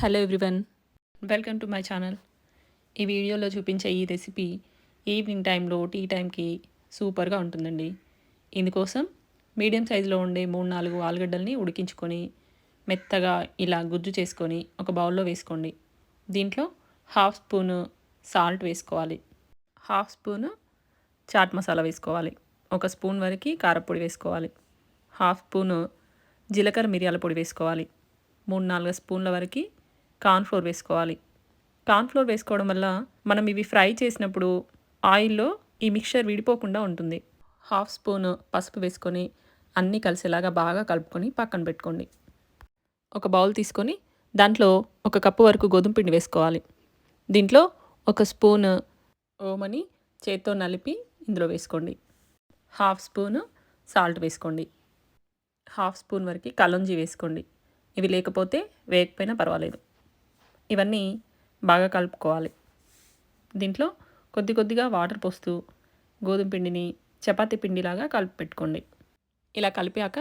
Hello everyone, welcome to my channel. ఈ వీడియోలో చూపించే ఈ రెసిపీ ఈవినింగ్ టైంలో టీ టైంకి సూపర్గా ఉంటుందండి. ఇందుకోసం మీడియం సైజులో ఉండే 3-4 ఆలుగడ్డల్ని ఉడికించుకొని మెత్తగా ఇలా గుజ్జు చేసుకొని ఒక బౌల్లో వేసుకోండి. దీంట్లో హాఫ్ స్పూను సాల్ట్ వేసుకోవాలి, హాఫ్ స్పూను చాట్ మసాలా వేసుకోవాలి, ఒక స్పూన్ వరకు కారపొడి వేసుకోవాలి, హాఫ్ స్పూను జీలకర్ర మిరియాల పొడి వేసుకోవాలి, 3-4 స్పూన్ల వరకు కార్న్ఫ్లోర్ వేసుకోవాలి. కార్న్ఫ్లోర్ వేసుకోవడం వల్ల మనం ఇవి ఫ్రై చేసినప్పుడు ఆయిల్లో ఈ మిక్చర్ విడిపోకుండా ఉంటుంది. హాఫ్ స్పూన్ పసుపు వేసుకొని అన్నీ కలిసేలాగా బాగా కలుపుకొని పక్కన పెట్టుకోండి. ఒక బౌల్ తీసుకొని దాంట్లో 1 కప్పు వరకు గోధుమ పిండి వేసుకోవాలి. దీంట్లో 1 స్పూన్ ఓమని చేత్తో నలిపి ఇందులో వేసుకోండి. హాఫ్ స్పూన్ సాల్ట్ వేసుకోండి. హాఫ్ స్పూన్ వరకు కలోంజీ వేసుకోండి. ఇవి లేకపోతే వేయకపోయినా పర్వాలేదు. ఇవన్నీ బాగా కలుపుకోవాలి. దీంట్లో కొద్దిగా వాటర్ పోస్తూ గోధుమ పిండిని చపాతీ పిండిలాగా కలిపి పెట్టుకోండి. ఇలా కలిపాక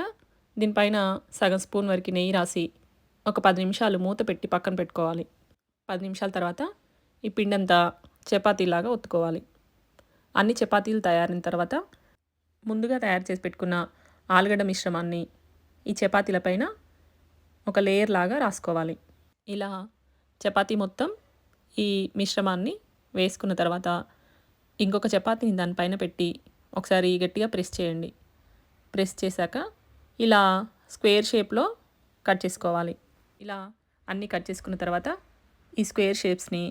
దీనిపైన సగం స్పూన్ వరకు నెయ్యి రాసి ఒక 10 నిమిషాలు మూత పెట్టి పక్కన పెట్టుకోవాలి. 10 నిమిషాల తర్వాత ఈ పిండి అంతా చపాతీలాగా ఒత్తుకోవాలి. అన్ని చపాతీలు తయారైన తర్వాత ముందుగా తయారు చేసి పెట్టుకున్న ఆలుగడ్డ మిశ్రమాన్ని ఈ చపాతీల పైన ఒక లేయర్ లాగా రాసుకోవాలి. ఇలా చపాతీ మొత్తం ఈ మిశ్రమాన్ని వేసుకున్న తర్వాత ఇంకొక చపాతీని దానిపైన పెట్టి ఒకసారి గట్టిగా ప్రెస్ చేయండి. ప్రెస్ చేశాక ఇలా స్క్వేర్ షేప్లో కట్ చేసుకోవాలి. ఇలా అన్నీ కట్ చేసుకున్న తర్వాత ఈ స్క్వేర్ షేప్స్ని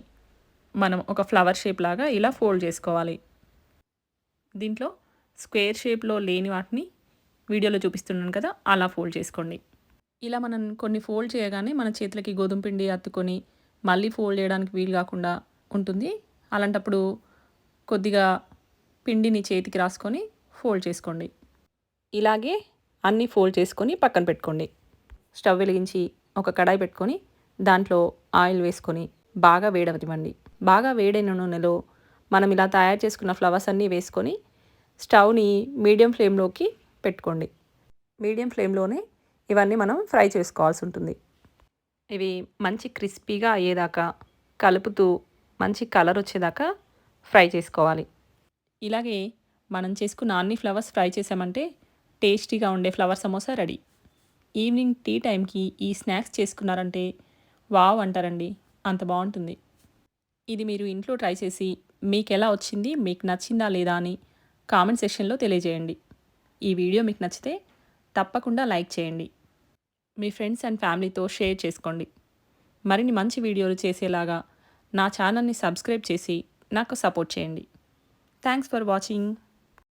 మనం ఒక ఫ్లవర్ షేప్ లాగా ఇలా ఫోల్డ్ చేసుకోవాలి. దీంట్లో స్క్వేర్ షేప్లో లేని వాటిని వీడియోలో చూపిస్తున్నాను కదా, అలా ఫోల్డ్ చేసుకోండి. ఇలా మనం కొన్ని ఫోల్డ్ చేయగానే మన చేతులకి గోధుమ పిండి అత్తుకొని మళ్ళీ ఫోల్డ్ చేయడానికి వీలు కాకుండా ఉంటుంది. అలాంటప్పుడు కొద్దిగా పిండిని చేతికి రాసుకొని ఫోల్డ్ చేసుకోండి. ఇలాగే అన్నీ ఫోల్డ్ చేసుకొని పక్కన పెట్టుకోండి. స్టవ్ వెలిగించి ఒక కడాయి పెట్టుకొని దాంట్లో ఆయిల్ వేసుకొని బాగా వేడనివ్వండి. బాగా వేడైన నూనెలో మనం ఇలా తయారు చేసుకున్న ఫ్లవర్స్ అన్నీ వేసుకొని స్టవ్ని మీడియం ఫ్లేమ్లోకి పెట్టుకోండి. మీడియం ఫ్లేమ్లోనే ఇవన్నీ మనం ఫ్రై చేసుకోవాల్సి ఉంటుంది. ఇవి మంచి క్రిస్పీగా అయ్యేదాకా కలుపుతూ మంచి కలర్ వచ్చేదాకా ఫ్రై చేసుకోవాలి. ఇలాగే మనం చేసుకున్న అన్ని ఫ్లవర్స్ ఫ్రై చేసామంటే టేస్టీగా ఉండే flower samosa ready. Evening tea టైంకి ఈ స్నాక్స్ చేసుకున్నారంటే వావ్ అంటారండి, అంత బాగుంటుంది. ఇది మీరు ఇంట్లో ట్రై చేసి మీకు ఎలా వచ్చింది, మీకు నచ్చిందా లేదా అని కామెంట్ సెక్షన్లో తెలియజేయండి. ఈ వీడియో మీకు నచ్చితే తప్పకుండా లైక్ చేయండి. మీ ఫ్రెండ్స్ అండ్ ఫ్యామిలీతో షేర్ చేసుకోండి. మరిన్ని మంచి వీడియోలు చేసేలాగా నా ఛానల్ని సబ్స్క్రైబ్ చేసి నాకు సపోర్ట్ చేయండి. Thanks for watching.